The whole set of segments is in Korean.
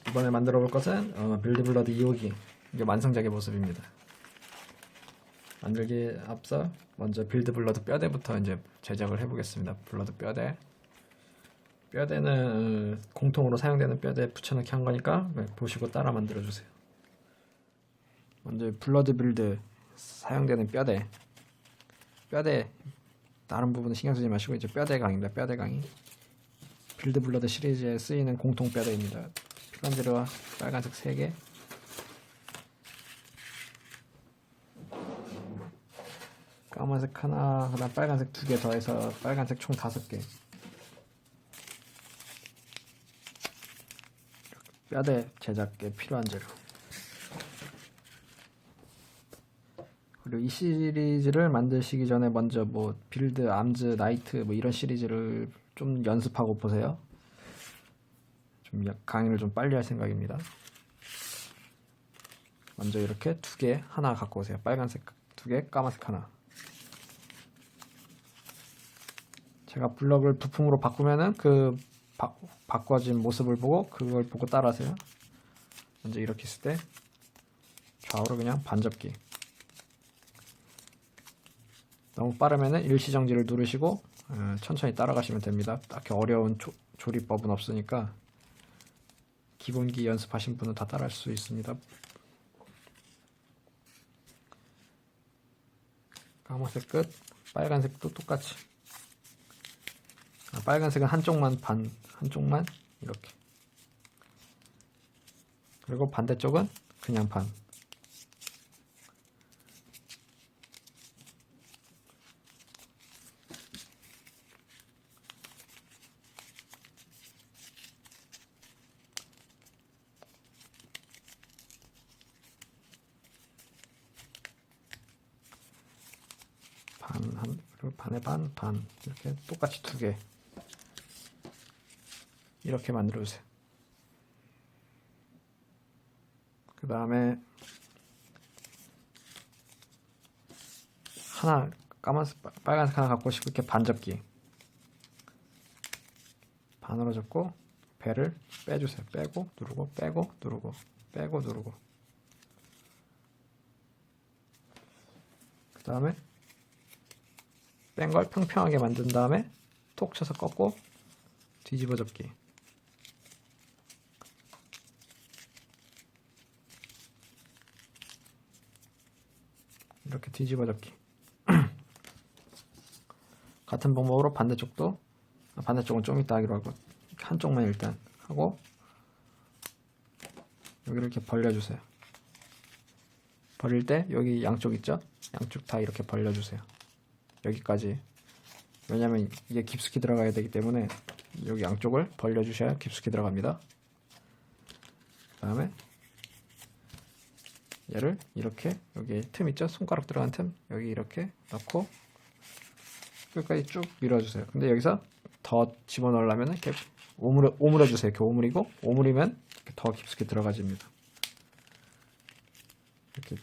이번에 만들어 볼 것은 빌드블러드 2호기, 이게 완성작의 모습입니다. 만들기에 앞서 먼저 빌드블러드 뼈대부터 이제 제작을 해보겠습니다. 블러드 뼈대는 공통으로 사용되는 뼈대에 붙여넣기 한 거니까 보시고 따라 만들어 주세요. 먼저 블러드 빌드 사용되는 뼈대 다른 부분은 신경 쓰지 마시고 이제 뼈대 강입니다. 뼈대 강의 빌드블러드 시리즈에 쓰이는 공통 뼈대입니다. 필요한 재료와 빨간색 3개, 까만색 하나, 그다음 빨간색 2개 더해서 빨간색 총 5개. 뼈대 제작에 필요한 재료. 그리고 이 시리즈를 만드시기 전에 먼저 뭐 빌드, 암즈, 나이트 뭐 이런 시리즈를 좀 연습하고 보세요. 좀 강의를 좀 빨리 할 생각입니다. 먼저 이렇게 2개 하나 갖고 오세요. 빨간색 2개, 까만색 하나. 제가 블럭을 부품으로 바꾸면은 그 바꿔진 모습을 보고 그걸 보고 따라하세요. 먼저 이렇게 있을 때 좌우로 그냥 반접기. 너무 빠르면은 일시정지를 누르시고 천천히 따라가시면 됩니다. 딱히 어려운 조리법은 없으니까 기본기 연습하신 분은 다 따라할 수 있습니다. 까만색 끝, 빨간색도 똑같이. 빨간색은 한쪽만 한쪽만 이렇게. 그리고 반대쪽은 그냥 반. 그리고 반에 반 이렇게 똑같이 2개 이렇게 만들어주세요. 그 다음에 하나 빨간색 하나 갖고 싶고 이렇게 반접기 반으로 접고 배를 빼주세요. 빼고 누르고 빼고 누르고 빼고 누르고. 그 다음에 뺀 걸 평평하게 만든 다음에 톡 쳐서 꺾고 뒤집어 접기. 이렇게 뒤집어 접기. 같은 방법으로 반대쪽은 좀 이따 하기로 하고 한쪽만 일단 하고 여기를 이렇게 벌려주세요. 벌릴 때 여기 양쪽 있죠? 양쪽 다 이렇게 벌려주세요. 여기까지. 왜냐면 이게 깊숙이 들어가야 되기 때문에 여기 양쪽을 벌려주셔야 깊숙이 들어갑니다. 그 다음에 얘를 이렇게 여기 틈 있죠? 손가락 들어간 틈 여기 이렇게 넣고 끝까지 쭉 밀어주세요. 근데 여기서 더 집어넣으려면 이렇게 오므려주세요. 이렇게 오므리고 오므리면 이렇게 더 깊숙이 들어가집니다. 이렇게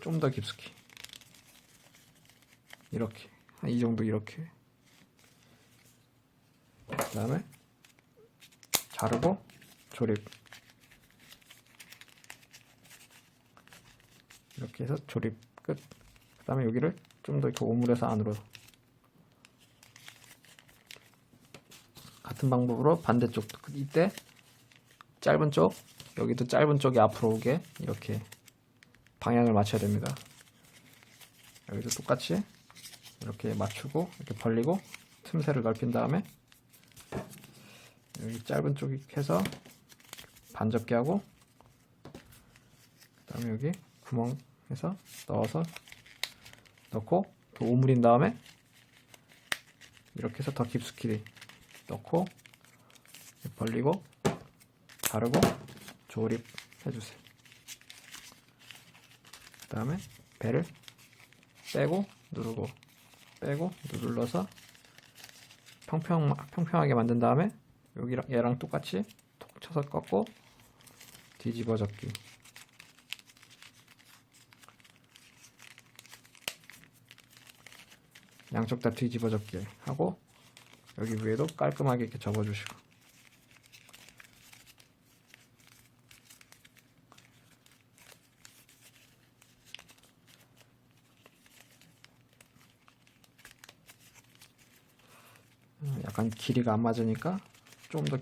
좀 더 깊숙이 이렇게 한 이 정도 이렇게. 그 다음에 자르고 조립 이렇게 해서 조립 끝. 그 다음에 여기를 좀 더 이렇게 오므려서 안으로. 같은 방법으로 반대쪽도 이때 짧은 쪽 여기도 짧은 쪽이 앞으로 오게 이렇게 방향을 맞춰야 됩니다. 여기도 똑같이 이렇게 맞추고 이렇게 벌리고 틈새를 넓힌 다음에 여기 짧은 쪽이 해서 반접기 하고 그 다음에 여기 구멍에서 넣어서 넣고 또 오므린 다음에 이렇게 해서 더 깊숙이 넣고 벌리고 자르고 조립해주세요. 그 다음에 배를 빼고 누르고 빼고 눌러서 평평하게 만든 다음에 여기랑 얘랑 똑같이 톡 쳐서 꺾고 뒤집어 접기. 양쪽 다 뒤집어 접기 하고 여기 위에도 깔끔하게 이렇게 접어주시고 약간 길이가 안 맞으니까 좀 더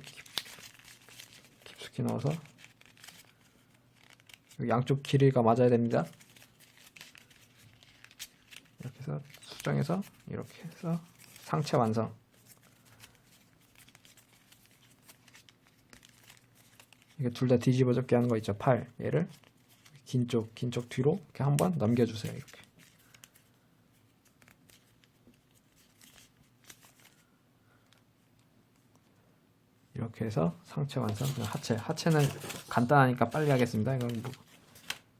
깊숙이 넣어서 양쪽 길이가 맞아야 됩니다. 이렇게 해서 수정해서 이렇게 해서 상체 완성. 이게 둘 다 뒤집어 젖게 하는 거 있죠. 팔 얘를 긴 쪽 뒤로 이렇게 한번 넘겨주세요. 이렇게 해서 상체 완성. 하체는 간단하니까 빨리 하겠습니다. 이건 뭐,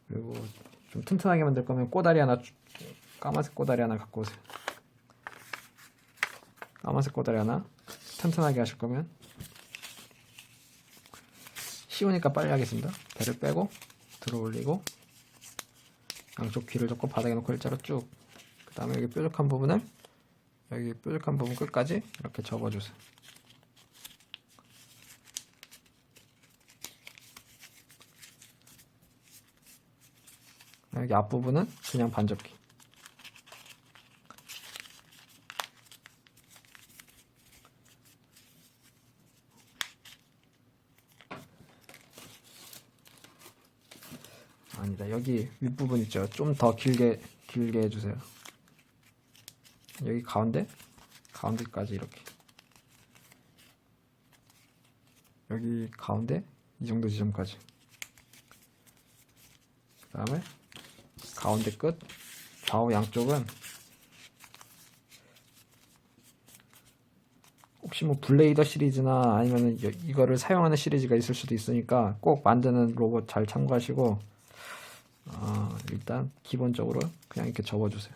그리고 좀 튼튼하게 만들 거면 꼬다리 하나, 까만색 꼬다리 하나 갖고 오세요. 까만색 꼬다리 하나. 튼튼하게 하실 거면 쉬우니까 빨리 하겠습니다. 배를 빼고 들어 올리고 양쪽 귀를 접고 바닥에 놓고 일자로 쭉. 그 다음에 여기 뾰족한 부분 끝까지 이렇게 접어주세요. 여기 앞부분은 그냥 반접기. 아니다. 여기 윗부분 있죠. 좀 더 길게 해주세요. 여기 가운데까지 이렇게. 여기 가운데 이 정도 지점까지. 그 다음에 가운데 끝, 좌우 양쪽은 혹시 뭐 블레이더 시리즈나 아니면 이거를 사용하는 시리즈가 있을 수도 있으니까 꼭 만드는 로봇 잘 참고하시고 일단 기본적으로 그냥 이렇게 접어주세요.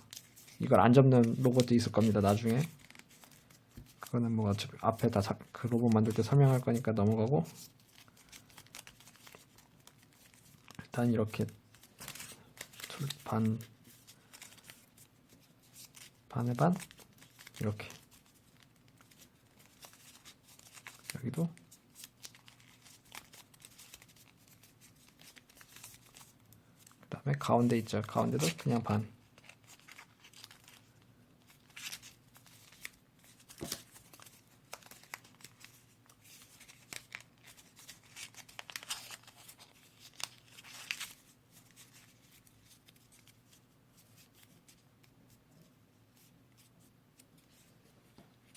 이걸 안 접는 로봇도 있을 겁니다. 나중에 그거는 뭐 어차피 앞에 다 그 로봇 만들 때 설명할 거니까 넘어가고, 일단 이렇게 반에 반 이렇게. 여기도 그 다음에 가운데 있죠. 가운데도 그냥 반.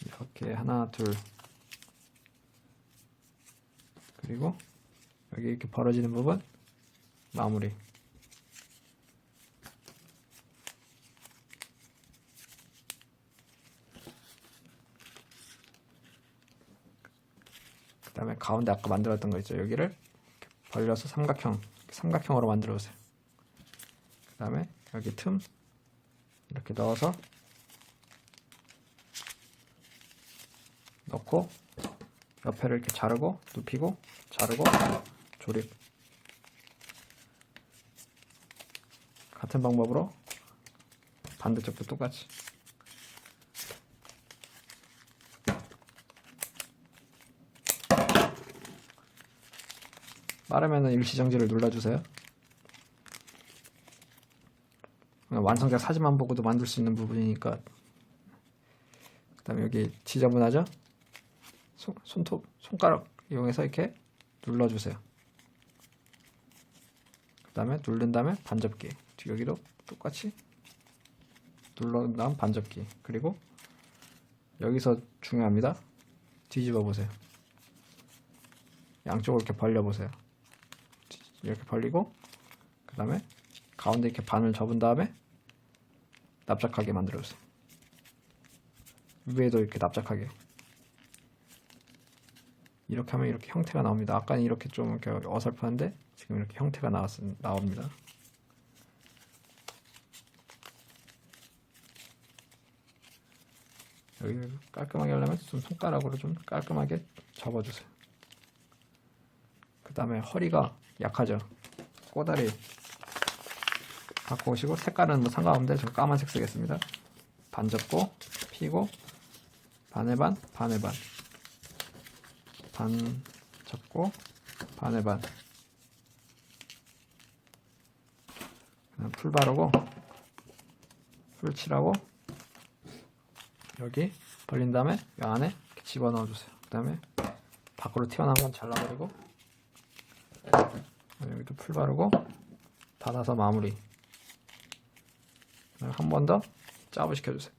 이렇게 하나 둘. 그리고 여기 이렇게 벌어지는 부분 마무리. 그 다음에 가운데 아까 만들었던 거 있죠. 여기를 이렇게 벌려서 삼각형으로 만들어 보세요. 그 다음에 여기 틈 이렇게 넣어서 넣고 옆에를 이렇게 자르고 눕히고 자르고 조립. 같은 방법으로 반대쪽도 똑같이. 빠르면은 일시정지를 눌러주세요. 완성작 사진만 보고도 만들 수 있는 부분이니까. 그 다음에 여기 지저분하죠? 손가락 이용해서 이렇게 눌러주세요. 그 다음에 누른 다음에 반접기. 여기도 똑같이 눌러준 다음 반접기. 그리고 여기서 중요합니다. 뒤집어 보세요. 양쪽을 이렇게 벌려 보세요. 이렇게 벌리고 그 다음에 가운데 이렇게 반을 접은 다음에 납작하게 만들어주세요. 위에도 이렇게 납작하게. 이렇게 하면 이렇게 형태가 나옵니다. 아까는 이렇게 좀 이렇게 어설펐는데 지금 이렇게 형태가 나옵니다. 여기 깔끔하게 하려면 좀 손가락으로 좀 깔끔하게 접어주세요. 그 다음에 허리가 약하죠. 꼬다리 갖고 오시고, 색깔은 뭐 상관없는데 저 까만색 쓰겠습니다. 반 접고 피고 반에 반 반에 반 접고 반에 반. 풀 바르고 풀 칠하고 여기 벌린 다음에 이 안에 집어넣어 주세요. 그 다음에 밖으로 튀어나온 건 잘라버리고, 여기도 풀 바르고 닫아서 마무리. 한 번 더 짜부 시켜주세요.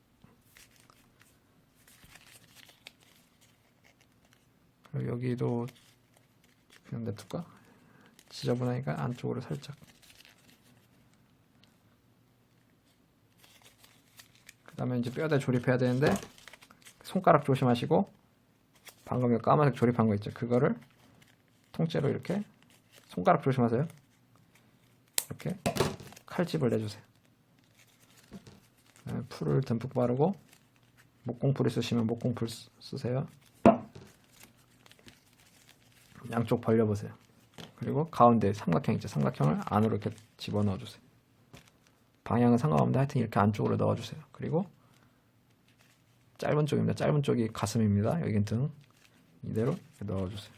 그리고 여기도 그냥 냅둘까? 지저분하니까 안쪽으로 살짝. 그 다음에 이제 뼈대 조립해야 되는데, 손가락 조심하시고, 방금 까만색 조립한 거 있죠? 그거를 통째로 이렇게, 손가락 조심하세요. 이렇게 칼집을 내주세요. 풀을 듬뿍 바르고, 목공풀 있으시면 목공풀 쓰세요. 양쪽 벌려보세요. 그리고 가운데 삼각형 있죠? 삼각형을 안으로 이렇게 집어넣어주세요. 방향은 상관없는데 하여튼 이렇게 안쪽으로 넣어주세요. 그리고 짧은 쪽입니다. 짧은 쪽이 가슴입니다. 여긴 등. 이대로 이렇게 넣어주세요.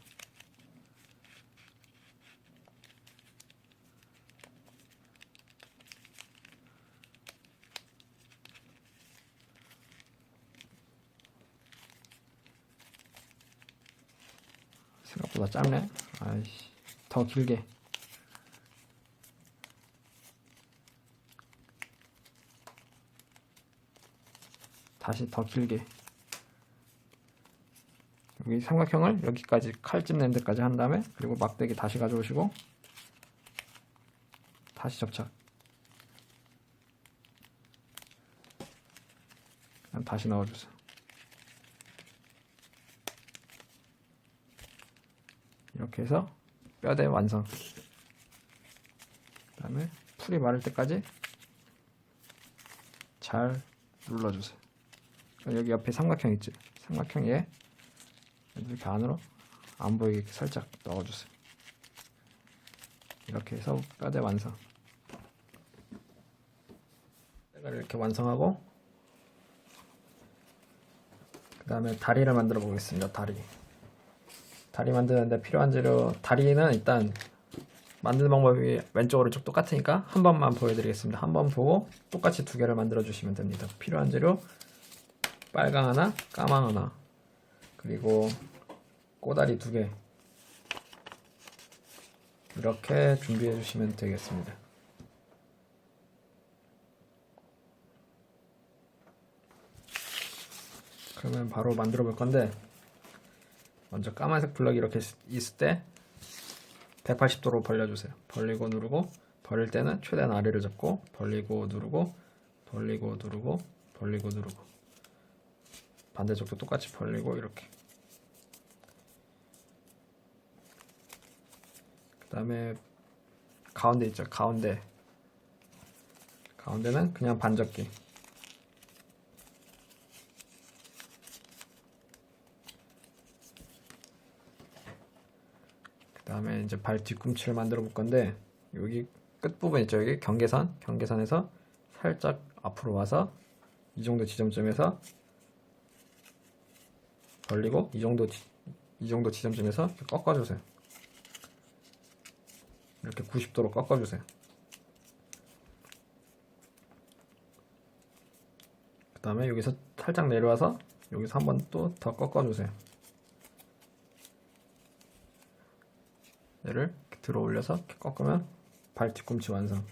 생각보다 짧네. 아이씨, 더 길게. 다시 더 길게. 여기 삼각형을 여기까지 칼집 낸 데까지 한 다음에, 그리고 막대기 다시 가져오시고 다시 접착. 그냥 다시 넣어주세요. 이렇게 해서 뼈대 완성. 그 다음에 풀이 마를 때까지 잘 눌러주세요. 여기 옆에 삼각형 있지? 삼각형에 이렇게 안으로 안 보이게 살짝 넣어주세요. 이렇게 해서 뼈대 완성. 뼈대를 이렇게 완성하고, 그 다음에 다리를 만들어 보겠습니다. 다리 만드는데 필요한 재료, 다리는 일단 만드는 방법이 왼쪽 오른쪽 똑같으니까 한 번만 보여드리겠습니다. 한 번 보고 똑같이 두 개를 만들어 주시면 됩니다. 필요한 재료 빨강 하나, 까망 하나, 그리고 꼬다리 2개, 이렇게 준비해 주시면 되겠습니다. 그러면 바로 만들어 볼 건데, 먼저 까만색 블럭이 이렇게 있을 때 180도로 벌려주세요. 벌리고 누르고, 벌릴 때는 최대한 아래를 잡고, 벌리고 누르고, 벌리고 누르고, 벌리고 누르고, 반대쪽도 똑같이 벌리고, 이렇게. 그 다음에 가운데 있죠? 가운데는 그냥 반접기. 그 다음에 이제 발 뒤꿈치를 만들어 볼 건데, 여기 끝부분 있죠? 여기 경계선에서 살짝 앞으로 와서 이 정도 지점쯤에서 벌리고, 이 정도 지점쯤에서 이렇게 꺾어주세요. 이렇게 90도로 꺾어주세요. 그 다음에 여기서 살짝 내려와서 여기서 한 번 또 더 꺾어주세요. 얘를 이렇게 들어 올려서 이렇게 꺾으면 발 뒤꿈치 완성.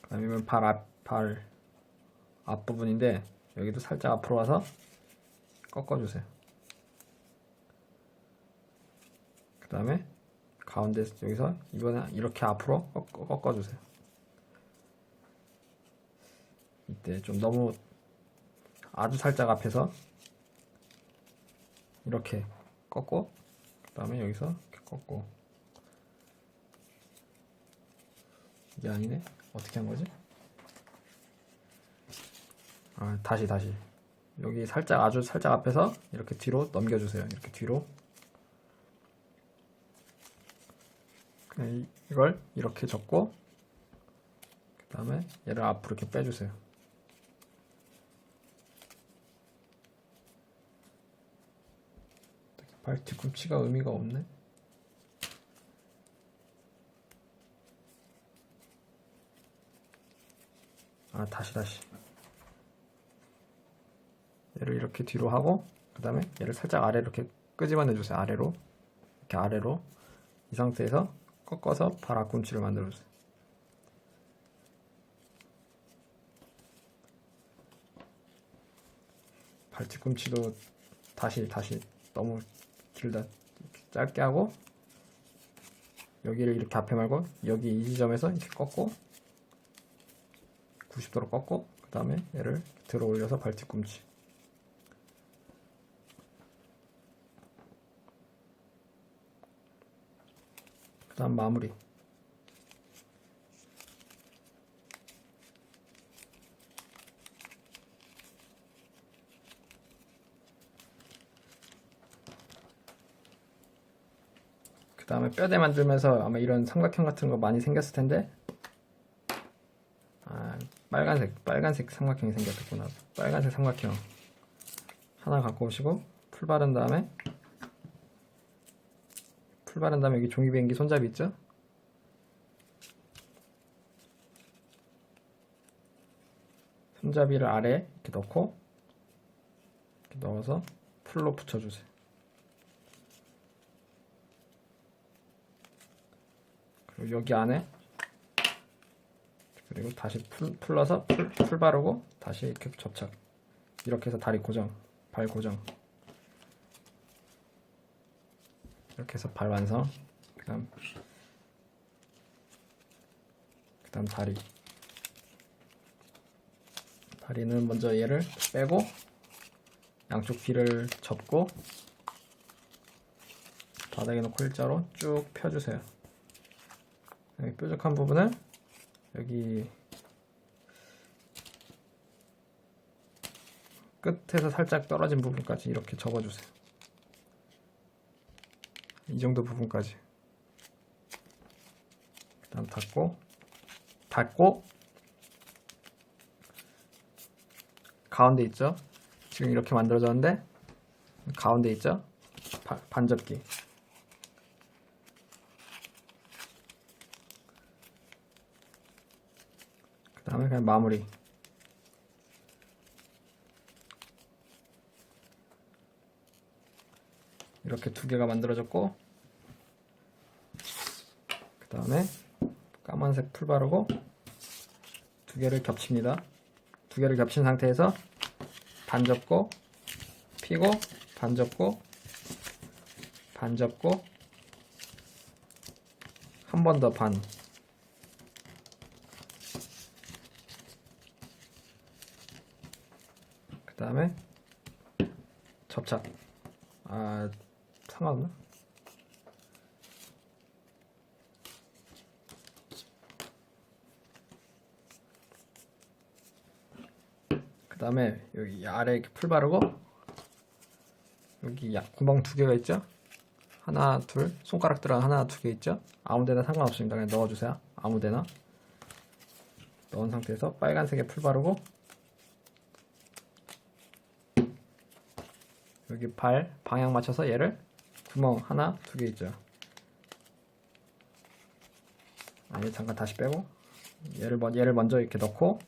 그 다음에 이건 발 앞부분인데, 여기도 살짝 앞으로 와서 꺾어주세요. 그 다음에 가운데 여기서 이번에 이렇게 앞으로 꺾어주세요. 이때 좀 너무 아주 살짝 앞에서 이렇게 꺾고, 그 다음에 여기서 이렇게 꺾고. 이게 아니네? 어떻게 한 거지? 다시 여기 아주 살짝 앞에서 이렇게 뒤로 넘겨주세요. 이렇게 뒤로. 그냥 이걸 이렇게 접고, 그 다음에 얘를 앞으로 이렇게 빼주세요. 발 뒤꿈치가 의미가 없네. 다시 얘를 이렇게 뒤로 하고 그 다음에 얘를 살짝 아래로 이렇게 끄집어내 주세요. 아래로 이렇게 아래로. 이 상태에서 꺾어서 발 앞꿈치를 만들어 주세요. 발 뒤꿈치도 다시 너무 길다 짧게 하고, 여기를 이렇게 앞에 말고 여기 이 지점에서 이렇게 꺾고 90도로 꺾고 그 다음에 얘를 들어 올려서 발 뒤꿈치. 그 다음 마무리. 그 다음에 뼈대 만들면서 아마 이런 삼각형 같은 거 많이 생겼을 텐데, 빨간색 삼각형이 생겼구나. 빨간색 삼각형 하나 갖고 오시고 풀 바른 다음에 여기 종이 비행기 손잡이 있죠? 손잡이를 아래에 이렇게 넣고 이렇게 넣어서 풀로 붙여주세요. 그리고 여기 안에, 그리고 다시 풀러서 풀 바르고 다시 이렇게 접착. 이렇게 해서 다리 고정, 발 고정. 이렇게 해서 발 완성. 그 다음 다리는 먼저 얘를 빼고 양쪽 귀를 접고 바닥에 놓고 일자로 쭉 펴주세요. 여기 뾰족한 부분을 여기 끝에서 살짝 떨어진 부분까지 이렇게 접어주세요. 이 정도 부분까지. 그 다음 닫고 가운데 있죠? 지금 이렇게 만들어졌는데 가운데 있죠? 반접기. 그 다음에 그냥 마무리. 이렇게 두 개가 만들어졌고, 그 다음에 까만색 풀 바르고 두 개를 겹칩니다. 두 개를 겹친 상태에서 반 접고 피고 반 접고 한 번 더 반. 그 다음에 접착. 상관없나? 그 다음에 여기 아래에 이렇게 풀 바르고 여기 구멍 두 개가 있죠? 하나, 둘, 손가락 들어간 하나, 두 개 있죠? 아무데나 상관없습니다. 그냥 넣어주세요. 아무데나 넣은 상태에서 빨간색에 풀 바르고 여기 발 방향 맞춰서 얘를 구멍 하나, 두 개 있죠? 잠깐 다시 빼고 얘를 먼저 이렇게 넣고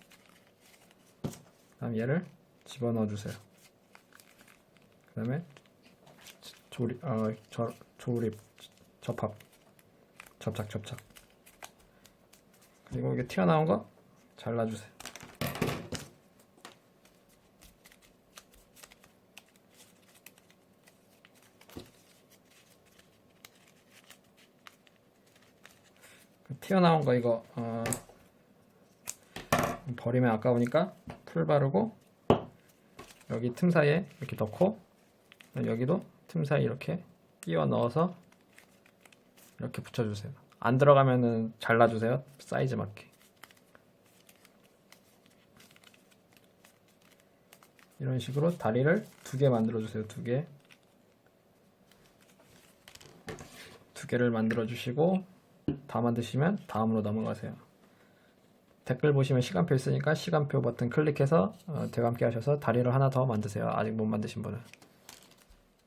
그다음 얘를 집어넣어 주세요. 그다음에 접착. 그리고 이게 튀어나온 거 잘라주세요. 튀어나온 거 이거 버리면 아까우니까 풀 바르고 여기 틈 사이에 이렇게 넣고 여기도 틈 사이 이렇게 끼워 넣어서 이렇게 붙여주세요. 안 들어가면은 잘라주세요. 사이즈 맞게. 이런 식으로 다리를 두 개 만들어주세요. 두 개를 만들어주시고 다 만드시면 다음으로 넘어가세요. 댓글 보시면 시간표 있으니까 시간표 버튼 클릭해서 대감기 하셔서 다리를 하나 더 만드세요. 아직 못 만드신 분은.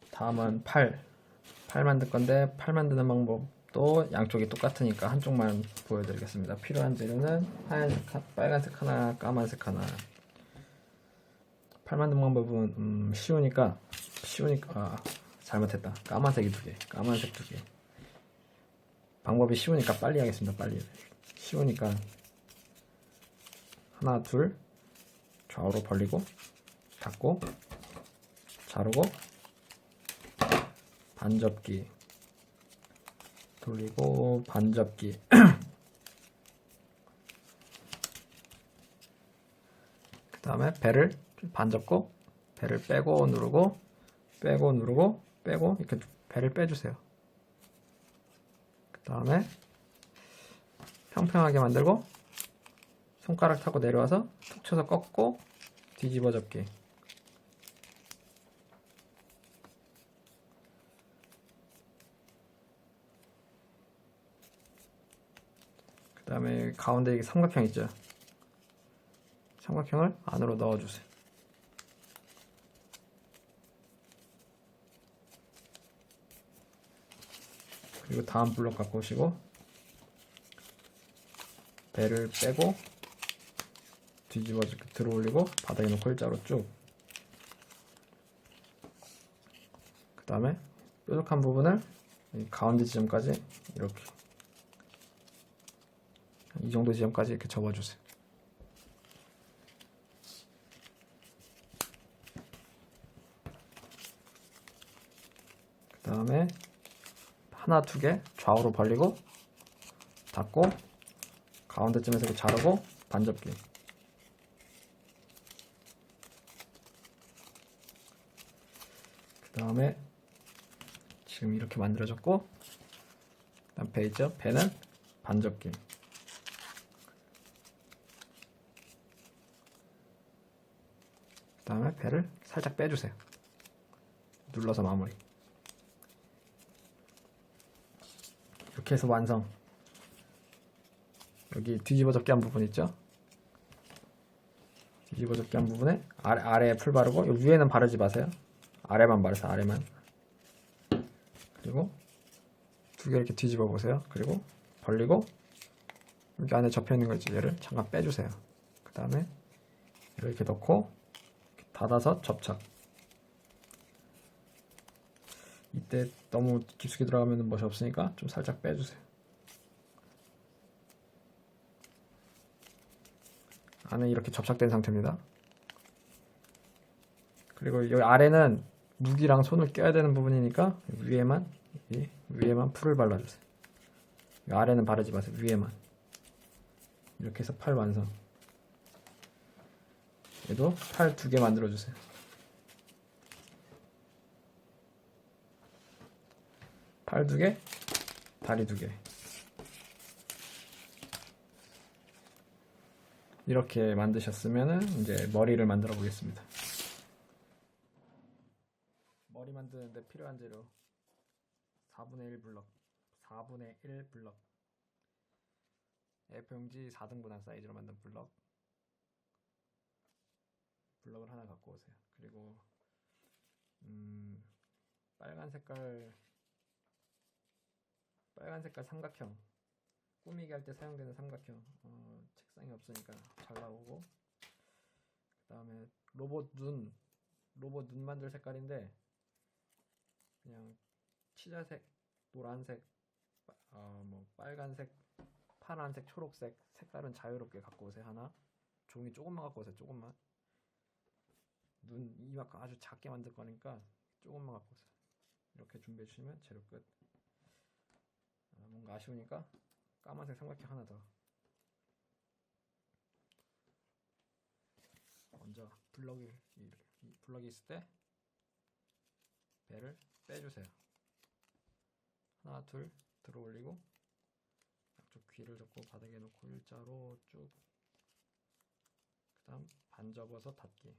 다음은 팔 만들 건데 팔 만드는 방법도 양쪽이 똑같으니까 한쪽만 보여드리겠습니다. 필요한 재료는 하얀색, 빨간색 하나, 까만색 하나. 팔 만든 방법은 쉬우니까 잘못했다. 까만색이 2개, 까만색 2개. 방법이 쉬우니까 빨리 하겠습니다. 빨리. 쉬우니까 하나, 둘, 좌우로 벌리고 닫고 자르고 반접기 돌리고 반접기 그 다음에 배를 반접고 배를 빼고 누르고 빼고 누르고 빼고 이렇게 배를 빼주세요. 그 다음에 평평하게 만들고 손가락 타고 내려와서 툭 쳐서 꺾고 뒤집어 접기. 그 다음에 가운데 삼각형 있죠? 삼각형을 안으로 넣어주세요. 그리고 다음 블럭 갖고 오시고 배를 빼고 뒤집어 들어 올리고 바닥에 놓고 일자로 쭉. 그 다음에 뾰족한 부분을 가운데 지점까지 이렇게 이 정도 지점까지 이렇게 접어주세요. 그 다음에 하나, 2개 좌우로 벌리고 닫고 가운데쯤에서 이렇게 자르고 반접기. 그 다음에 지금 이렇게 만들어졌고 그 다음 배 있죠? 배는 반접기. 그 다음에 배를 살짝 빼주세요. 눌러서 마무리. 이렇게 해서 완성. 여기 뒤집어 접기 한 부분 있죠? 뒤집어 접기 한 부분에 아래에 풀 바르고 여기 위에는 바르지 마세요. 아래만 바르세요. 아래만. 그리고 2개 이렇게 뒤집어 보세요. 그리고 벌리고 여기 안에 접혀 있는 거 있죠? 얘를 잠깐 빼주세요. 그 다음에 이렇게 넣고 닫아서 접착. 이때 너무 깊숙이 들어가면 멋이 없으니까 좀 살짝 빼주세요. 안에 이렇게 접착된 상태입니다. 그리고 여기 아래는 무기랑 손을 껴야 되는 부분이니까 위에만 풀을 발라주세요. 아래는 바르지 마세요. 위에만. 이렇게 해서 팔 완성. 얘도 팔 2개 만들어주세요. 팔 2개, 다리 2개. 이렇게 만드셨으면은 이제 머리를 만들어 보겠습니다. 머리 만드는데 필요한 재료 4분의 1 블럭, 4분의 1 블럭, A4용지 4등분한 사이즈로 만든 블럭을 하나 갖고 오세요. 그리고 빨간 색깔 삼각형, 꾸미기 할 때 사용되는 삼각형. 책상이 없으니까 잘 나오고. 그 다음에 로봇 눈 만들 색깔인데 그냥 치자색, 노란색, 뭐 빨간색, 파란색, 초록색 색깔은 자유롭게 갖고 오세요. 하나 종이 조금만 갖고 오세요. 조금만. 눈 이만큼 아주 작게 만들 거니까 조금만 갖고 오세요. 이렇게 준비해 주시면 재료 끝. 뭔가 아쉬우니까 까만색 삼각형 하나 더. 먼저 블럭이 있을 때 배를 빼주세요. 하나, 둘 들어 올리고 양쪽 귀를 잡고 바닥에 놓고 일자로 쭉. 그 다음 반 접어서 닫기.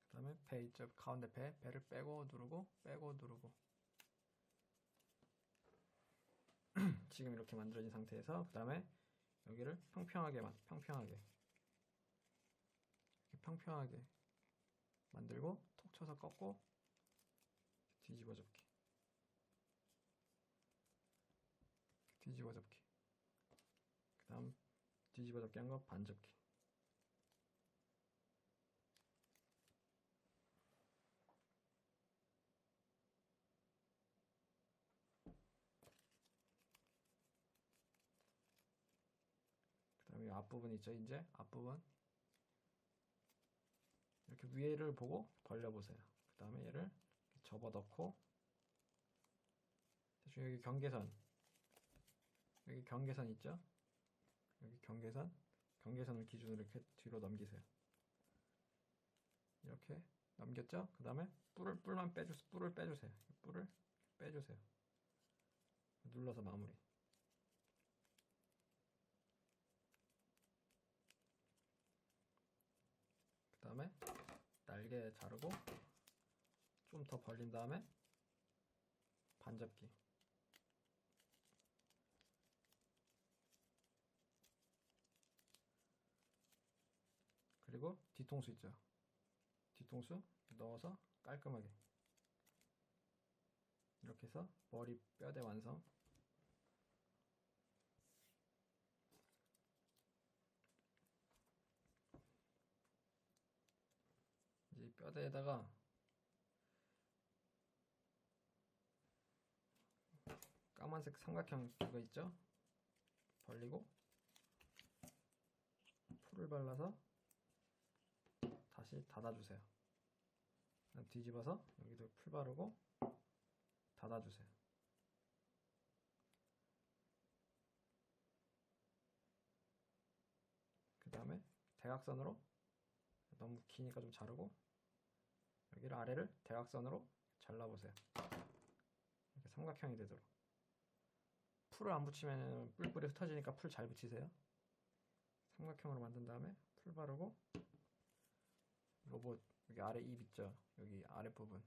그 다음에 배 있죠? 가운데 배를 빼고 누르고 빼고 누르고. 지금 이렇게 만들어진 상태에서 그 다음에 여기를 평평하게 평평하게 만들고 톡 쳐서 꺾고 뒤집어 접기, 뒤집어 접기, 그 다음 뒤집어 접기 한 거 반접기. 그 다음에 앞부분 있죠. 이제 앞부분 이렇게 위에를 보고 벌려보세요. 그 다음에 얘를 접어 넣고 대충 여기 경계선, 여기 경계선 있죠. 여기 경계선을 기준으로 이렇게 뒤로 넘기세요. 이렇게 넘겼죠? 그 다음에 뿔을 빼주세요. 뿔을 빼주세요. 눌러서 마무리. 그 다음에 날개 자르고 좀 더 벌린 다음에 반접기. 그리고 뒤통수 있죠. 뒤통수 넣어서 깔끔하게 이렇게 해서 머리 뼈대 완성. 이제 뼈대에다가 까만색 삼각형 그거 있죠? 벌리고 풀을 발라서 다시 닫아주세요. 뒤집어서 여기도 풀 바르고 닫아주세요. 그 다음에 대각선으로, 너무 기니까 좀 자르고 여기를 아래를 대각선으로 잘라보세요. 이렇게 삼각형이 되도록. 풀을 안 붙이면 뿔뿔이 흩어지니까 풀 잘 붙이세요. 삼각형으로 만든 다음에 풀 바르고 로봇 여기 아래 입 있죠. 여기 아랫부분에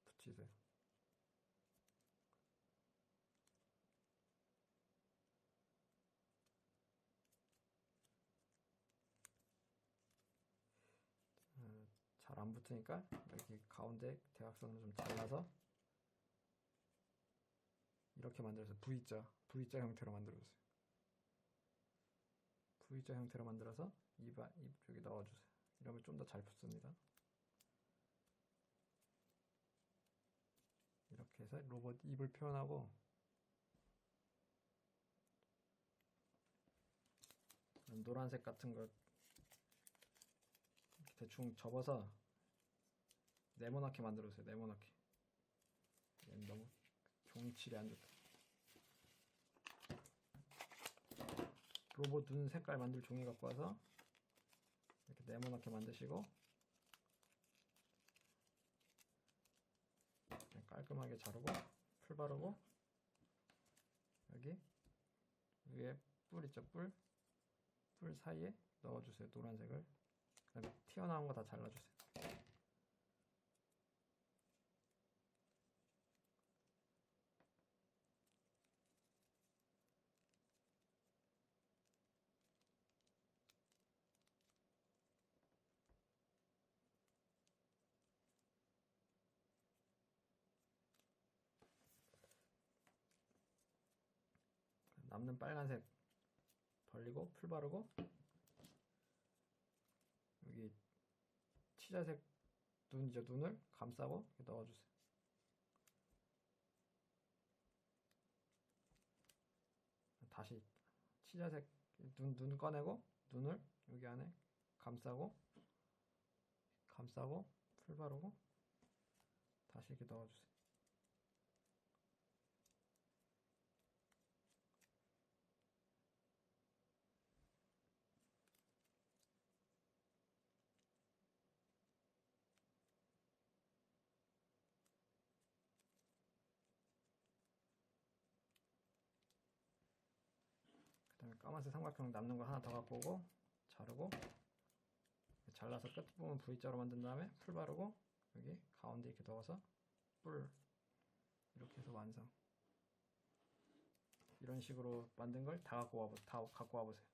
붙이세요. 잘 안 붙으니까 여기 가운데 대각선으로 좀 잘라서 이렇게 만들어서 V자 형태로 만들어주세요. V자 형태로 만들어서 입 여기 넣어주세요. 이러면 좀 더 잘 붙습니다. 이렇게 해서 로봇 입을 표현하고 노란색 같은 거 이렇게 대충 접어서 네모나게 만들어주세요. 네모나게. 얘는 너무 종이칠이 안 좋다. 로봇 눈 색깔 만들 종이 갖고 와서 이렇게 네모나게 만드시고 깔끔하게 자르고 풀 바르고 여기 위에 뿔 있죠. 뿔 사이에 넣어주세요. 노란색을. 그 다음에 튀어나온 거 다 잘라주세요. 남는 빨간색 벌리고 풀 바르고 여기 치자색 눈이죠. 눈을 감싸고 넣어주세요. 다시 치자색 눈 꺼내고 눈을 여기 안에 감싸고 풀 바르고 다시 이렇게 넣어주세요. 그 다음에 까만색 삼각형 남는 거 하나 더 갖고 오고 자르고 잘라서 끝부분 V자로 만든 다음에 풀 바르고 여기 가운데 이렇게 넣어서 뿔 이렇게 해서 완성. 이런 식으로 만든 걸 다 갖고 와보세요.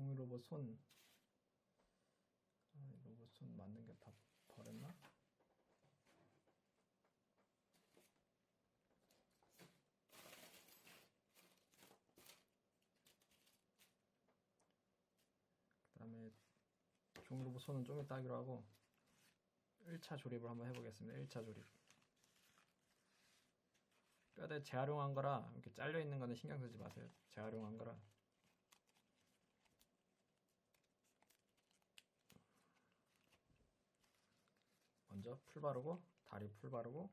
종이 로봇 손. 로봇 손 만든 게 다 버렸나? 그 다음에 종이 로봇 손은 좀 이따 하기로 하고 1차 조립을 한번 해보겠습니다. 1차 조립. 뼈대 재활용한 거라 이렇게 잘려 있는 거는 신경 쓰지 마세요. 재활용한 거라. 먼저 풀 바르고, 다리 풀 바르고,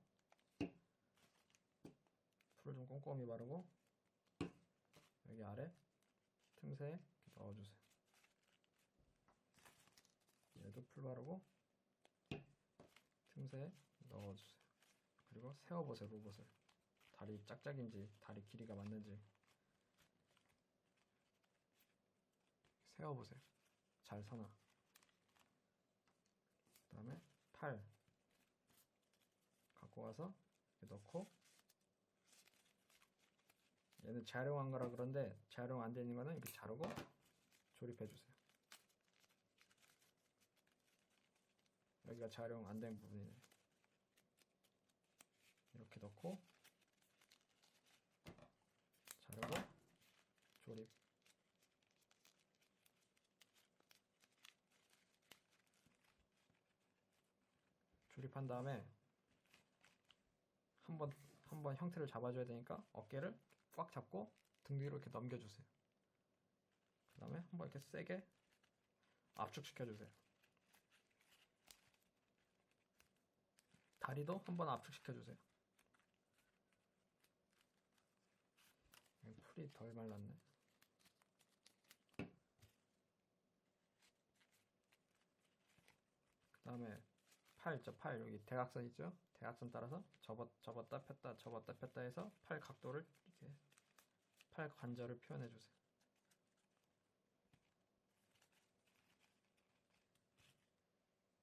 풀을 좀 꼼꼼히 바르고, 여기 아래 틈새에 이렇게 넣어주세요. 얘도 풀 바르고 틈새에 넣어주세요. 그리고 세워보세요. 로봇을. 다리 짝짝인지 다리 길이가 맞는지 세워보세요. 잘 서나. 그 다음에 팔 갖고 와서 이렇게 넣고, 얘는 재활용한 거라 그런데 재활용 안 되는 거는 이렇게 자르고 조립해 주세요. 여기가 재활용 안 된 부분이네. 이렇게 넣고 자르고 조립. 조립한 다음에 한번 형태를 잡아줘야 되니까 어깨를 꽉 잡고 등 뒤로 이렇게 넘겨주세요. 그 다음에 한번 이렇게 세게 압축시켜주세요. 다리도 한번 압축시켜주세요. 풀이 덜 말랐네. 그 다음에 팔 있죠? 팔 여기 대각선 있죠? 대각선 따라서 접었다 폈다 접었다 폈다 해서 팔 각도를 이렇게 팔 관절을 표현해 주세요.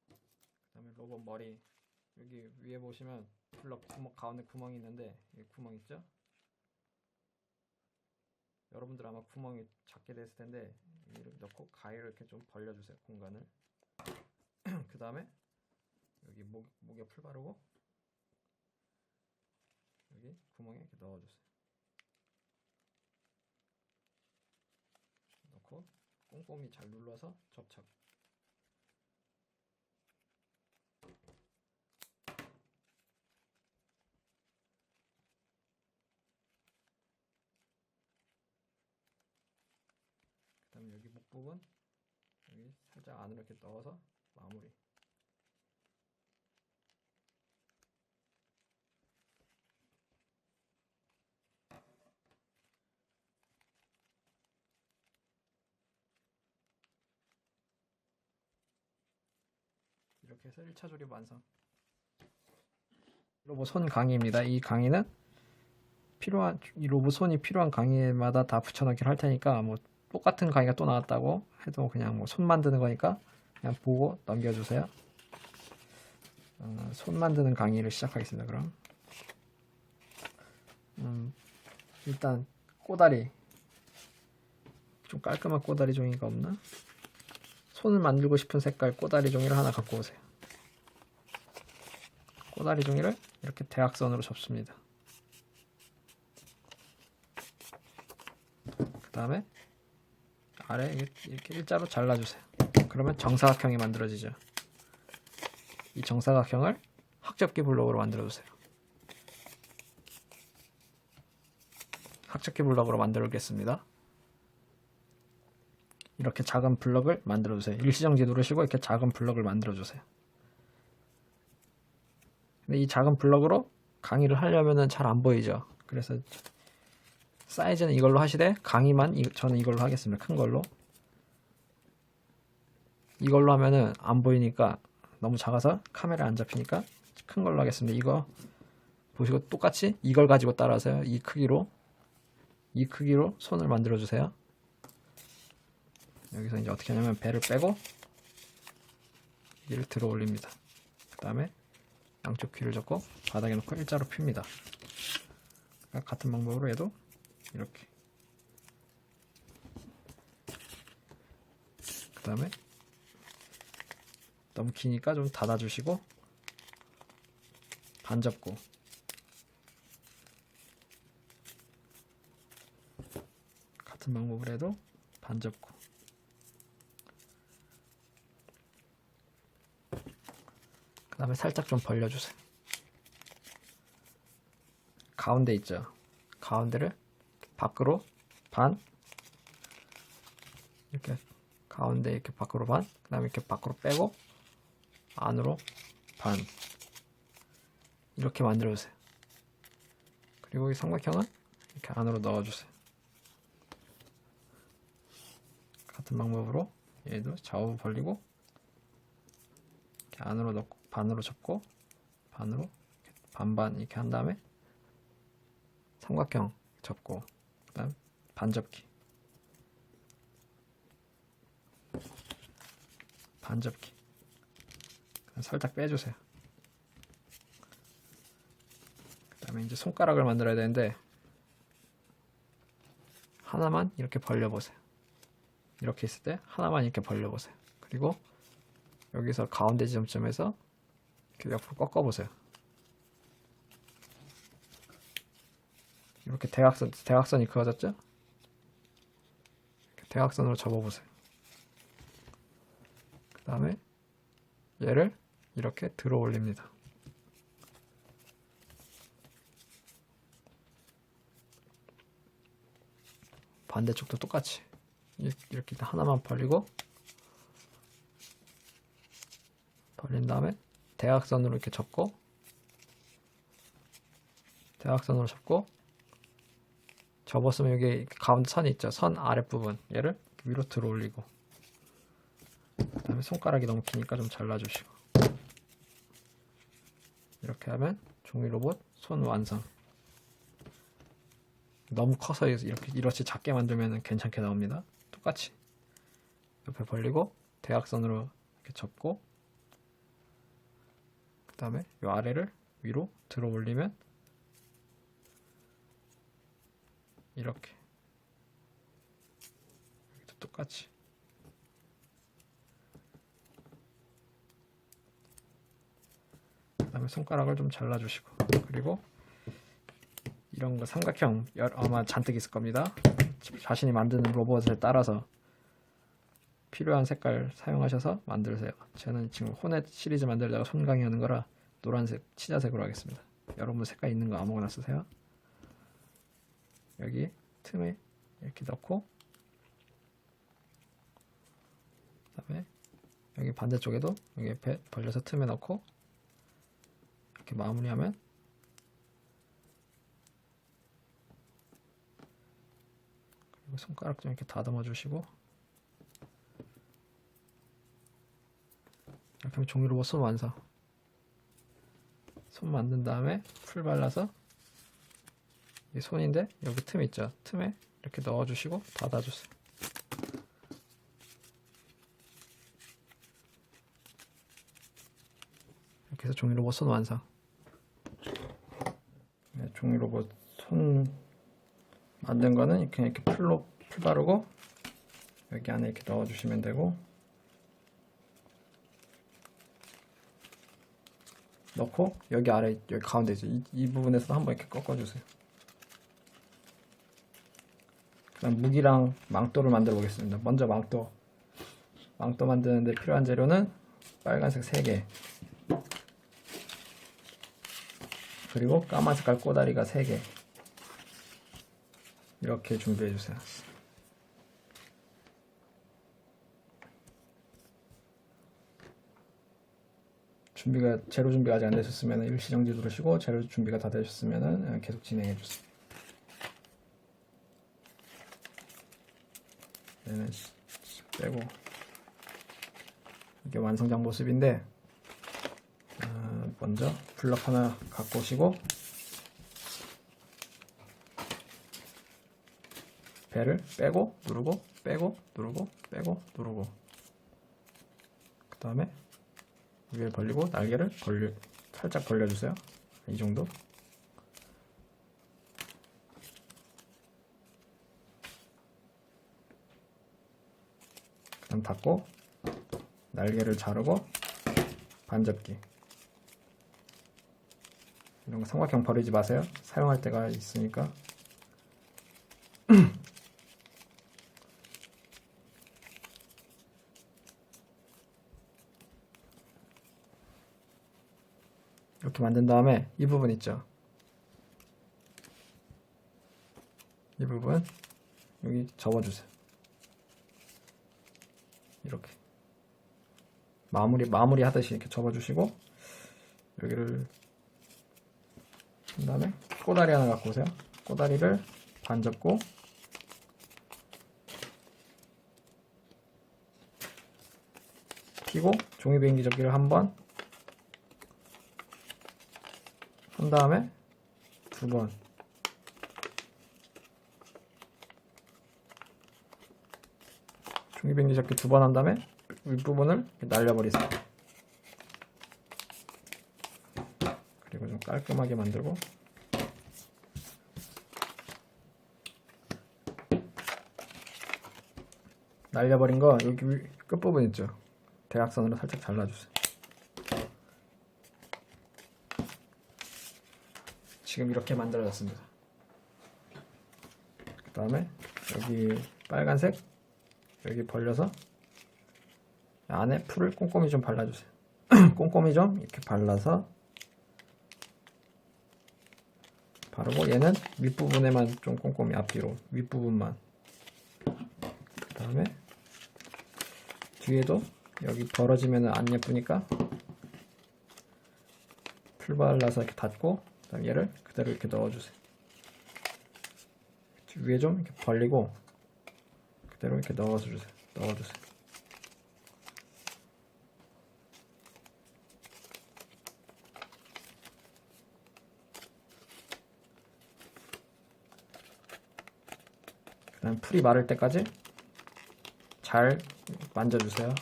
그 다음에 로봇 머리 여기 위에 보시면 블럭 가운데 구멍이 있는데 여기 구멍 있죠? 여러분들 아마 구멍이 작게 됐을 텐데 이렇게 넣고 가위를 이렇게 좀 벌려주세요. 공간을. 그 다음에 여기 목에 풀 바르고 여기 구멍에 이렇게 넣어주세요. 넣고 꼼꼼히 잘 눌러서 접착. 그 다음에 여기 목 부분 여기 살짝 안으로 이렇게 넣어서 마무리. 이렇게 해서 1차 조립 완성. 로봇 손 강의입니다. 이 강의는 이 로봇 손이 필요한 강의마다 다 붙여넣기를 할 테니까 뭐 똑같은 강의가 또 나왔다고 해도 그냥 뭐 손 만드는 거니까 그냥 보고 넘겨주세요. 손 만드는 강의를 시작하겠습니다. 그럼 일단 꼬다리 좀 깔끔한 꼬다리 종이가 없나? 손을 만들고 싶은 색깔 꼬다리 종이를 하나 갖고 오세요. 꼬다리 종이를 이렇게 대각선으로 접습니다. 그 다음에 아래 이렇게 일자로 잘라주세요. 그러면 정사각형이 만들어지죠. 이 정사각형을 학접기 블록으로 만들어주세요. 학접기 블록으로 만들겠습니다. 이렇게 작은 블럭을 만들어주세요. 일시정지 누르시고 이렇게 작은 블럭을 만들어주세요. 근데 이 작은 블럭으로 강의를 하려면은 잘 안 보이죠. 그래서 사이즈는 이걸로 하시되 강의만 저는 이걸로 하겠습니다. 큰 걸로. 이걸로 하면은 안 보이니까 너무 작아서 카메라에 안 잡히니까 큰 걸로 하겠습니다. 이거 보시고 똑같이 이걸 가지고 따라하세요. 이 크기로 손을 만들어 주세요. 여기서 이제 어떻게 하냐면 배를 빼고 얘를 들어 올립니다. 그 다음에 양쪽 귀를 잡고 바닥에 놓고 일자로 핍니다. 같은 방법으로 해도 이렇게 그 다음에 너무 기니까 좀 닫아주시고 반 접고, 같은 방법으로 해도 반 접고, 그 다음에 살짝 좀 벌려주세요. 가운데 있죠? 가운데를 밖으로 반, 이렇게 가운데 이렇게 밖으로 반, 그 다음에 이렇게 밖으로 빼고 안으로 반, 이렇게 만들어주세요. 그리고 이 삼각형은 이렇게 안으로 넣어주세요. 같은 방법으로 얘도 좌우 벌리고 이렇게 안으로 넣고 반으로 접고 반으로 반반 이렇게 한 다음에 삼각형 접고, 그 다음 반 접기, 반 접기, 살짝 빼주세요. 그 다음에 이제 손가락을 만들어야 되는데 하나만 이렇게 벌려보세요. 이렇게 있을 때 하나만 이렇게 벌려보세요. 그리고 여기서 가운데 지점점에서 이렇게 옆으로 꺾어보세요. 이렇게 대각선이 그어졌죠? 이렇게 대각선으로 접어보세요. 그 다음에 얘를 이렇게 들어 올립니다. 반대쪽도 똑같이 이렇게 하나만 벌린 다음에 대각선으로 이렇게 접고, 대각선으로 접고, 접었으면 여기 가운데 선이 있죠? 선 아랫부분 얘를 위로 들어 올리고, 그 다음에 손가락이 너무 기니까 좀 잘라주시고, 이렇게 하면 종이 로봇 손 완성. 너무 커서 이렇게 작게 만들면 괜찮게 나옵니다. 똑같이 옆에 벌리고 대각선으로 이렇게 접고, 그 다음에 이 아래를 위로 들어 올리면 이렇게, 여기도 똑같이. 그 다음에 손가락을 좀 잘라주시고, 그리고 이런 거 삼각형 아마 잔뜩 있을 겁니다. 자신이 만드는 로봇에 따라서 필요한 색깔 사용하셔서 만드세요. 저는 지금 호넷 시리즈 만들다가 손강의 하는 거라 노란색 치자색으로 하겠습니다. 여러분 색깔 있는 거 아무거나 쓰세요. 여기 틈에 이렇게 넣고, 그 다음에 여기 반대쪽에도 여기 옆에 벌려서 틈에 넣고 이렇게 마무리하면, 그리고 손가락 좀 이렇게 다듬어 주시고, 이렇게 하면 종이 로봇 손 완성. 손 만든 다음에 풀 발라서, 이 손인데 여기 틈 있죠? 틈에 이렇게 넣어주시고 닫아주세요. 이렇게 해서 종이 로봇 손 완성. 네, 종이 로봇 손 만든 거는 이렇게 풀 바르고 여기 안에 이렇게 넣어주시면 되고, 넣고 여기 아래 여기 가운데 있죠? 이 부분에서 한번 이렇게 꺾어주세요. 그다음 무기랑 망토를 만들어 보겠습니다. 먼저 망토 만드는데 필요한 재료는 빨간색 3개, 그리고 까만 색깔 꼬다리가 3개, 이렇게 준비해 주세요. 재료 준비가 아직 안 되셨으면 일시정지 누르시고, 재료 준비가 다 되셨으면 계속 진행해 주세요. 얘는 빼고, 이게 완성작 모습인데, 먼저 블럭 하나 갖고 오시고 배를 빼고 누르고 빼고 누르고 빼고 누르고, 그 다음에 위를 벌리고 날개를 살짝 벌려주세요. 이 정도. 그냥 닫고 날개를 자르고 반접기. 이런 거 삼각형 버리지 마세요. 사용할 때가 있으니까. 이렇게 만든 다음에 이 부분 있죠. 이 부분 여기 접어주세요. 이렇게 마무리 하듯이 이렇게 접어주시고 여기를 한 다음에 꼬다리 하나 갖고 오세요. 꼬다리를 반 접고 끼고 종이 비행기 접기를 한번 한 다음에 두 번 종이 비행기 접기 두 번 한 다음에 윗부분을 날려버리세요. 그리고 좀 깔끔하게 만들고 날려버린 거 여기 끝부분 있죠. 대각선으로 살짝 잘라주세요. 지금 이렇게 만들어졌습니다. 그 다음에 여기 빨간색 여기 벌려서 안에 풀을 꼼꼼히 좀 발라주세요. 꼼꼼히 좀 이렇게 발라서 바르고 얘는 윗부분에만 좀 꼼꼼히 앞뒤로 윗부분만. 그 다음에 뒤에도 여기 벌어지면 안 예쁘니까 풀 발라서 이렇게 닫고 그다음 얘를 그대로 이렇게 넣어주세요. 위에 좀 이렇게 벌리고 그대로 이렇게 넣어주세요. 그 다음 풀이 마를 때까지 잘 만져주세요.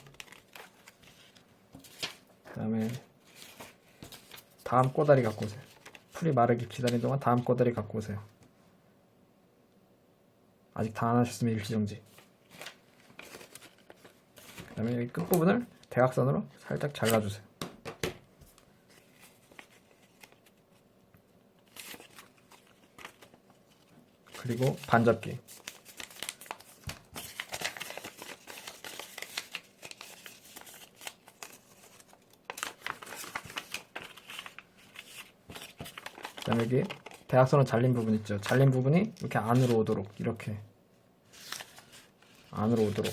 그 다음에 다음 꼬다리 갖고 오세요. 풀이 마르기 기다리는 동안 다음 꼬다리 갖고 오세요. 아직 다 안 하셨으면 일시정지. 그 다음에 여기 끝부분을 대각선으로 살짝 잘라주세요. 그리고 반접기. 그 다음에 여기 대각선으로 잘린 부분 있죠. 잘린 부분이 이렇게 안으로 오도록 이렇게 안으로 오도록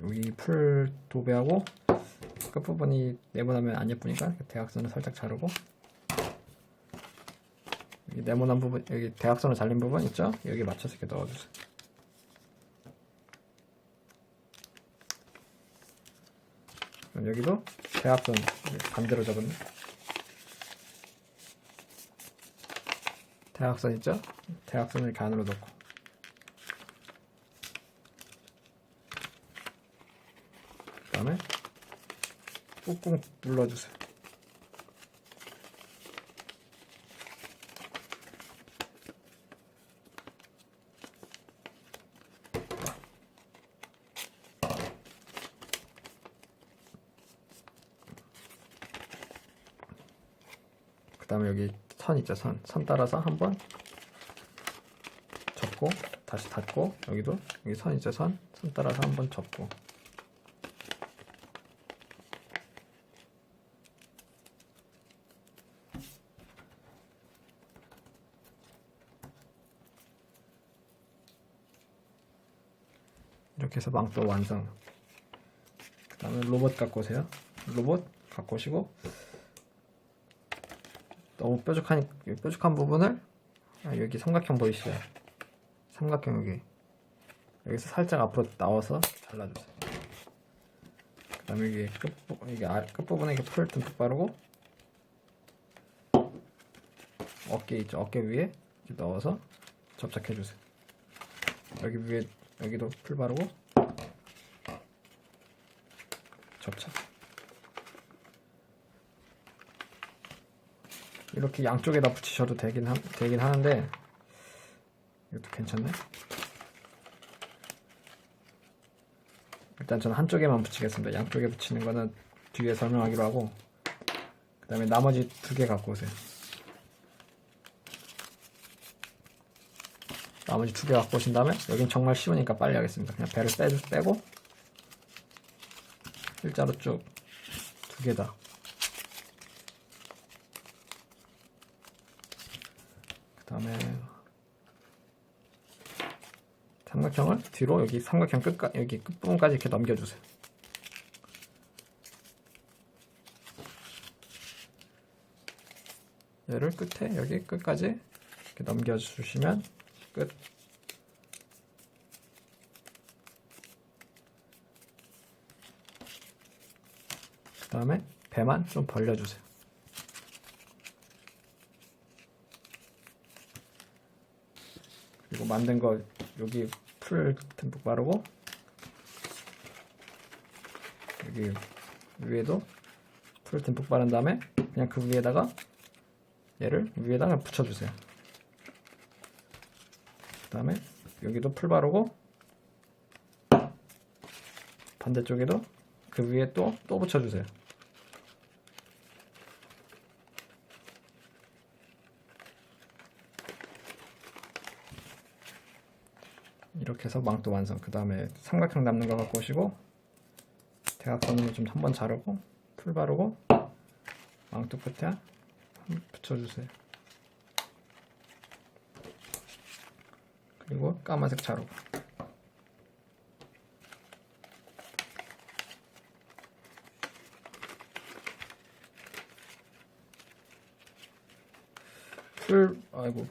여기 풀 도배하고 끝부분이 네모나면 안 예쁘니까 대각선을 살짝 자르고 여기 네모난 부분 여기 대각선을 잘린 부분 있죠. 여기 맞춰서 이렇게 넣어주세요. 그럼 여기도 대각선 반대로 접은 대각선 있죠? 대각선을 이렇게 안으로 넣고 그 다음에 꾹꾹 눌러주세요. 그 다음에 여기 선 있죠. 선 따라서 한번 접고 다시 닫고 여기도 여기 선 있죠. 선 따라서 한번 접고 이렇게 해서 망토 완성. 그 다음에 로봇 갖고 오세요. 로봇 갖고 오시고 너무 뾰족한 부분을 여기 삼각형 보이시죠? 삼각형 여기서 살짝 앞으로 나와서 잘라주세요. 그 다음에 여기 끝부분에 이렇게 풀 듬뿍 바르고 어깨 있죠? 어깨 위에 이렇게 넣어서 접착해주세요. 여기 위에 여기도 풀 바르고 접착. 이렇게 양쪽에다 붙이셔도 되긴 하는데 이것도 괜찮네. 일단 저는 한쪽에만 붙이겠습니다. 양쪽에 붙이는 거는 뒤에 설명하기로 하고, 그 다음에 나머지 2개 갖고 오세요. 나머지 2개 갖고 오신 다음에, 여긴 정말 쉬우니까 빨리 하겠습니다. 그냥 배를 빼고 일자로 쭉 2개 다. 그 다음에 삼각형을 뒤로 여기 삼각형 여기 끝부분까지 이렇게 넘겨주세요. 얘를 끝에 여기 끝까지 이렇게 넘겨주시면 끝. 그 다음에 배만 좀 벌려주세요. 그리고 만든 거 여기 풀 듬뿍 바르고, 여기 위에도 풀 듬뿍 바른 다음에 그냥 그 위에다가 얘를 위에다가 붙여주세요. 그 다음에 여기도 풀 바르고, 반대쪽에도 그 위에 또 붙여주세요. 이렇게 해서 망토 완성. 그 다음에 삼각형 남는 거 갖고 오시고, 대각선으로 좀 한번 자르고 풀 바르고 망토 끝에 붙여주세요. 그리고 까만색 자르고.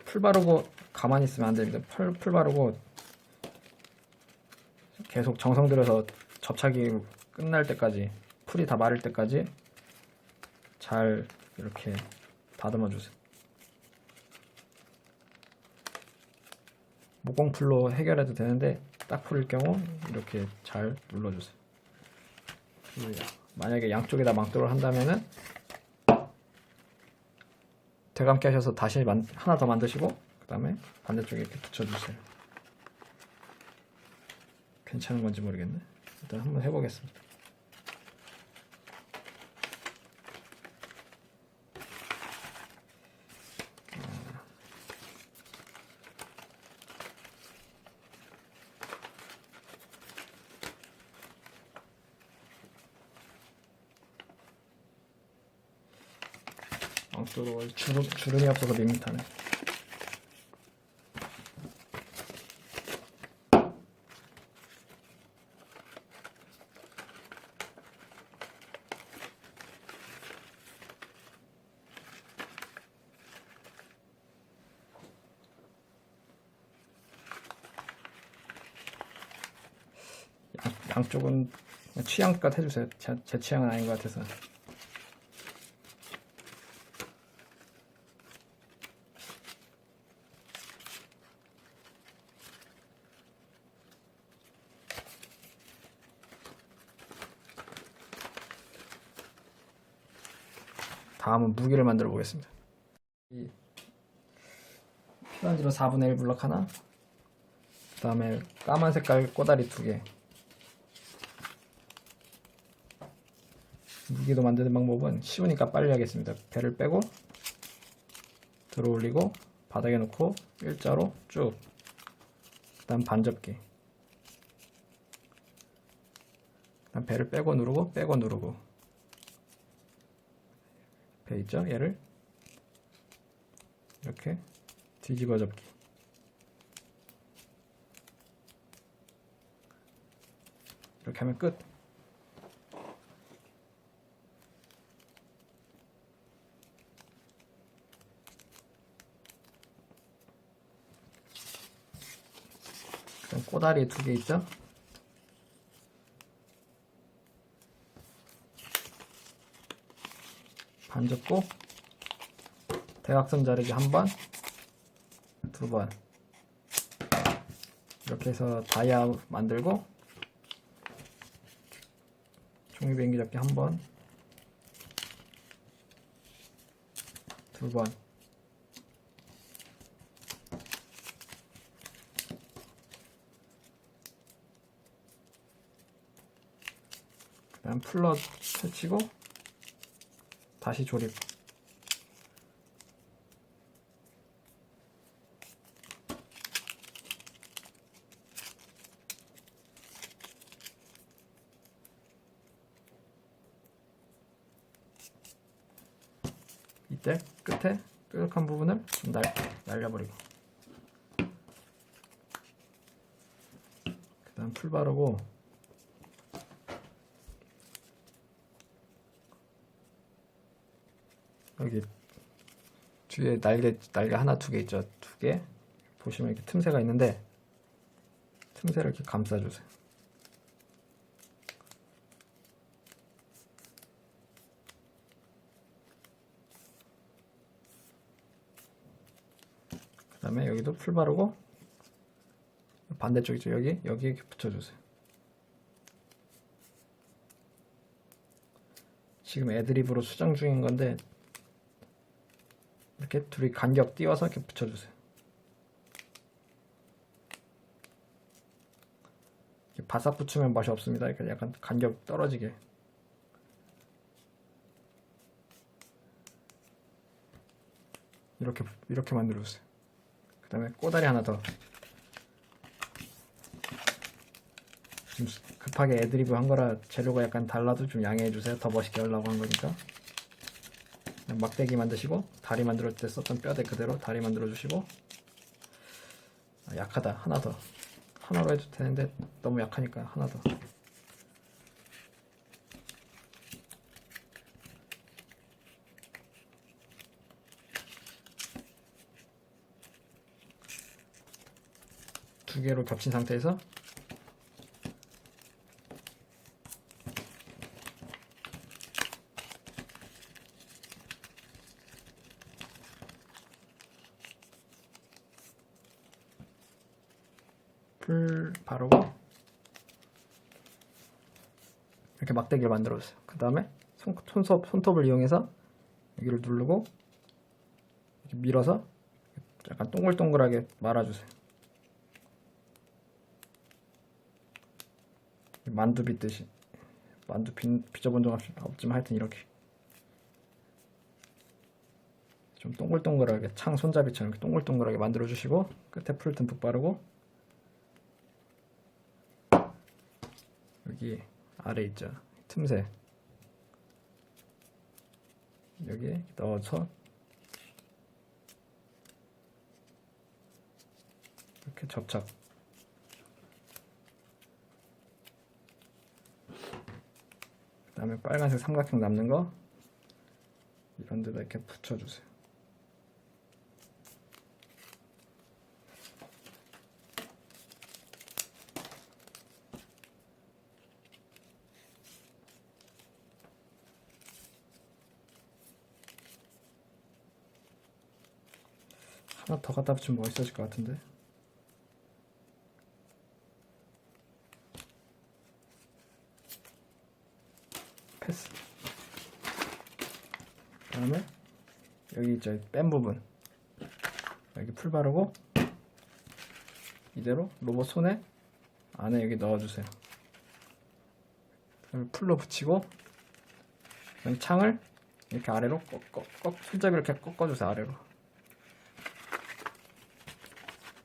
풀 바르고 가만히 있으면 안 됩니다. 풀 바르고 계속 정성 들여서 접착이 끝날 때까지, 풀이 다 마를 때까지 잘 이렇게 다듬어 주세요. 목공풀로 해결해도 되는데 딱 풀일 경우 이렇게 잘 눌러주세요. 만약에 양쪽에다 망토를 한다면은 되감기 하셔서 다시 하나 더 만드시고, 그 다음에 반대쪽에 이렇게 붙여주세요. 괜찮은 건지 모르겠네. 일단 한번 해보겠습니다. 또 주름이 없어서 밋밋하네. 양쪽은 취향껏 해주세요. 제 취향은 아닌 것 같아서. 다음은 무기를 만들어 보겠습니다. 이 피란지로 4분의 1 블럭 하나, 그 다음에 까만 색깔 꼬다리 2개. 무기도 만드는 방법은 쉬우니까 빨리 하겠습니다. 배를 빼고 들어 올리고 바닥에 놓고 일자로 쭉, 그 다음 반접기, 그 다음 배를 빼고 누르고 배 있죠? 얘를 이렇게 뒤집어 접기. 이렇게 하면 끝. 그럼 꼬다리 2개 있죠? 반 접고 대각선 자르기 1번, 2번, 이렇게 해서 다이아 만들고 종이 비행기 접기 1번, 2번, 그다음 풀러 펼치고 다시 조립. 이때 끝에 뾰족한 부분을 좀 날려버리고, 그 다음 풀 바르고, 여기 뒤에 날개 하나 두 개 있죠. 두 개 보시면 이렇게 틈새가 있는데 틈새를 이렇게 감싸주세요. 그 다음에 여기도 풀 바르고 반대쪽이죠. 여기 이렇게 붙여주세요. 지금 애드립으로 수정 중인 건데 이렇게 둘이 간격 띄워서 이렇게 붙여주세요. 이렇게 바싹 붙이면 맛이 없습니다. 이렇게 약간 간격 떨어지게. 이렇게 만들어주세요. 그 다음에 꼬다리 하나 더. 좀 급하게 애드리브 한 거라 재료가 약간 달라도 좀 양해해주세요. 더 멋있게 하려고 한 거니까. 막대기 만드시고 다리 만들 때 썼던 뼈대 그대로 다리 만들어 주시고. 약하다. 하나 더. 하나로 해도 되는데 너무 약하니까 하나 더. 두 개로 겹친 상태에서 풀 바르고 이렇게 막대기를 만들어주세요. 그 다음에 손톱을 이용해서 여기를 누르고 이렇게 밀어서 약간 동글동글하게 말아주세요. 만두 빚듯이. 만두 빚어본 적 없지만 하여튼 이렇게 좀 동글동글하게 창 손잡이처럼 이렇게 동글동글하게 만들어 주시고 끝에 풀 듬뿍 바르고 여기 아래 있죠. 틈새 여기에 넣어서 이렇게 접착. 그 다음에 빨간색 삼각형 남는 거 이런 데다 이렇게 붙여주세요. 하나 더 갖다 붙이면 멋있어질 것 같은데. 패스. 그 다음에 여기 있죠. 뺀 부분 여기 풀 바르고 이대로 로봇 손에 안에 여기 넣어주세요. 풀로 붙이고 창을 이렇게 아래로 손잡이를 이렇게 꺾어주세요. 아래로.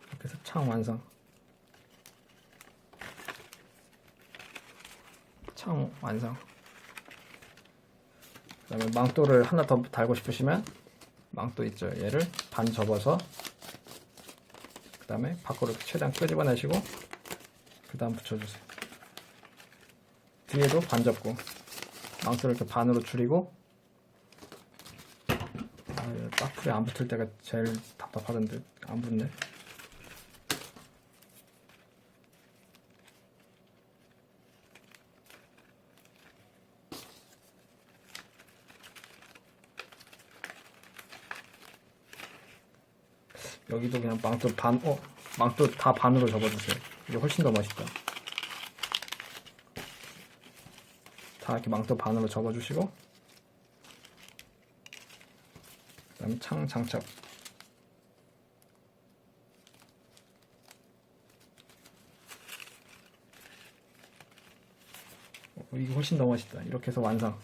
이렇게 해서 창 완성. 창 완성. 그 다음에 망토를 하나 더 달고 싶으시면 망토 있죠. 얘를 반 접어서 그 다음에 밖으로 최대한 끄집어내시고 그 다음 붙여주세요. 뒤에도 반 접고 망토를 이렇게 반으로 줄이고. 딱풀이 안 붙을 때가 제일 답답하던데 안 붙네. 여기도 그냥 망토 망토 다 반으로 접어주세요. 이게 훨씬 더 멋있다. 다 이렇게 망토 반으로 접어주시고 그 다음에 창 장착. 이게 훨씬 더 멋있다. 이렇게 해서 완성.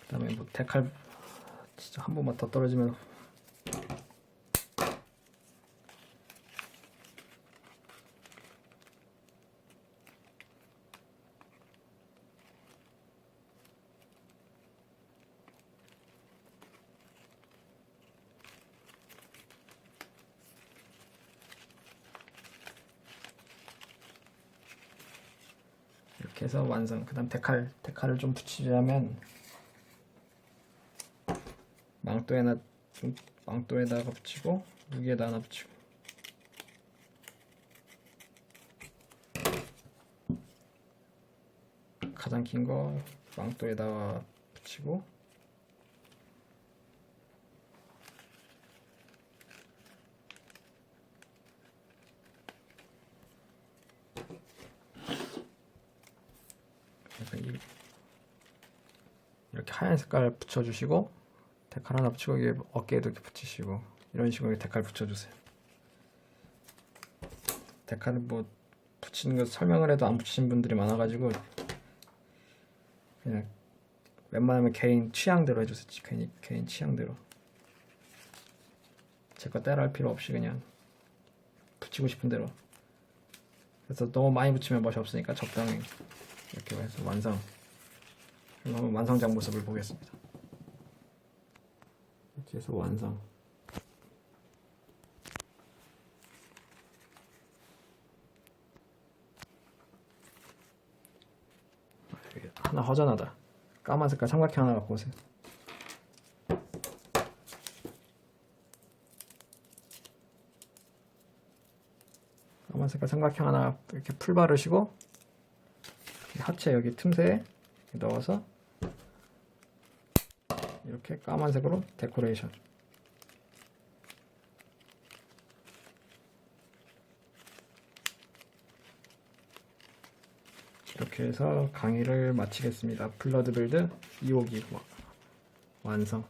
그 다음에 뭐 데칼 진짜 한 번만 더 떨어지면 이렇게 해서 완성. 그 다음 데칼을 좀 붙이자면 망토에다가 붙이고 무기에다 하나 붙이고 가장 긴 거 망토에다가 붙이고 이렇게 하얀 색깔 붙여주시고 데칼 하나 붙이고 여기 어깨에도 이렇게 붙이시고 이런 식으로 데칼 붙여주세요. 데칼을 뭐 붙이는 거 설명을 해도 안 붙이신 분들이 많아가지고 그냥 웬만하면 개인 취향대로 해주세요. 개인 취향대로. 제 거 따라 할 필요 없이 그냥 붙이고 싶은 대로. 그래서 너무 많이 붙이면 멋이 없으니까 적당히 이렇게 해서 완성. 그럼 한번 완성작 모습을 보겠습니다. 이렇게 해서 완성. 하나 허전하다. 까만 색깔 삼각형 하나 갖고 오세요. 까만 색깔 삼각형 하나 이렇게 풀 바르시고 하체 여기 틈새에 넣어서 이렇게 까만색으로 데코레이션. 이렇게 해서 강의를 마치겠습니다. 블러드빌드 2호기 완성.